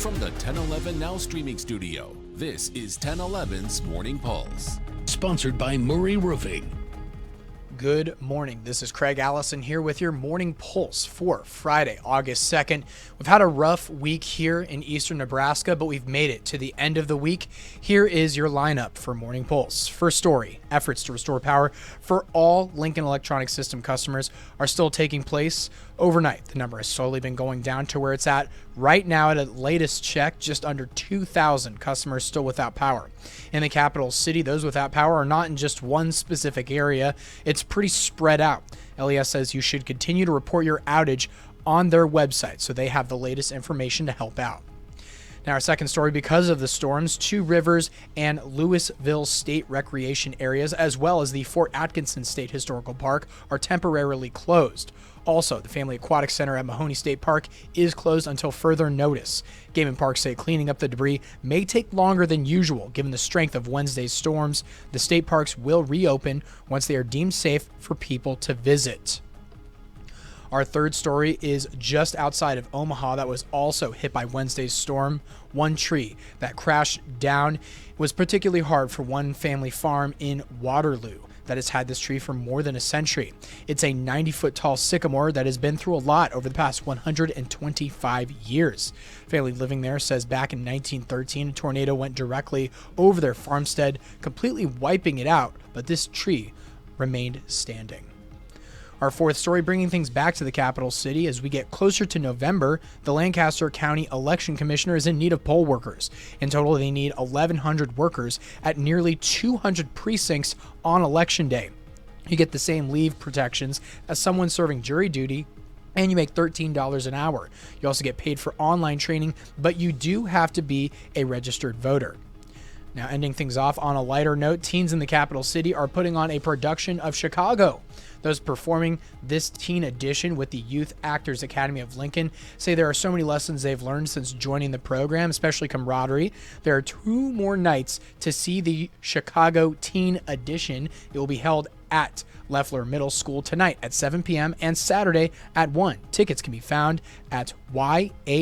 From the 1011 Now streaming studio, this is 1011's Morning Pulse. Sponsored by Murray Roofing. Good morning. This is Craig Allison here with your Morning Pulse for Friday, August 2nd. We've had a rough week here in eastern Nebraska, but we've made it to the end of the week. Here is your lineup for Morning Pulse. First story, efforts to restore power for all Lincoln Electronic System customers are still taking place overnight. The number has slowly been going down to where it's at right now at a latest check, just under 2,000 customers still without power. In the capital city, those without power are not in just one specific area. It's pretty spread out. LES says you should continue to report your outage on their website so they have the latest information to help out. Now, our second story, because of the storms, Two Rivers and Louisville State Recreation areas, as well as the Fort Atkinson State Historical Park, are temporarily closed. Also, the Family Aquatic Center at Mahoney State Park is closed until further notice. Game and Parks say cleaning up the debris may take longer than usual, given the strength of Wednesday's storms. The state parks will reopen once they are deemed safe for people to visit. Our third story is just outside of Omaha that was also hit by Wednesday's storm. One tree that crashed down was particularly hard for one family farm in Waterloo that has had this tree for more than a century. It's a 90-foot tall sycamore that has been through a lot over the past 125 years. Family living there says back in 1913, a tornado went directly over their farmstead, completely wiping it out, but this tree remained standing. Our fourth story, bringing things back to the capital city as we get closer to November, the Lancaster County Election Commissioner is in need of poll workers. In total, they need 1,100 workers at nearly 200 precincts on Election Day. You get the same leave protections as someone serving jury duty, and you make $13 an hour. You also get paid for online training, but you do have to be a registered voter. Now, ending things off on a lighter note, teens in the capital city are putting on a production of Chicago. Those performing this teen edition with the Youth Actors Academy of Lincoln say there are so many lessons they've learned since joining the program, especially camaraderie. There are 2 more nights to see the Chicago Teen Edition. It will be held at Leffler Middle School tonight at 7 p.m. and Saturday at 1. Tickets can be found at yaal.org.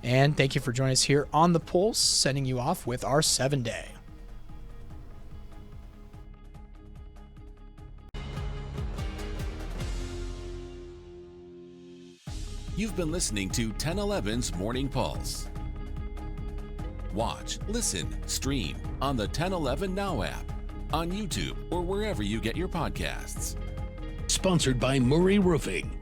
And thank you for joining us here on The Pulse, sending you off with our 7-day. You've been listening to 1011's Morning Pulse. Watch, listen, stream on the 1011 Now app, on YouTube, or wherever you get your podcasts. Sponsored by Murray Roofing.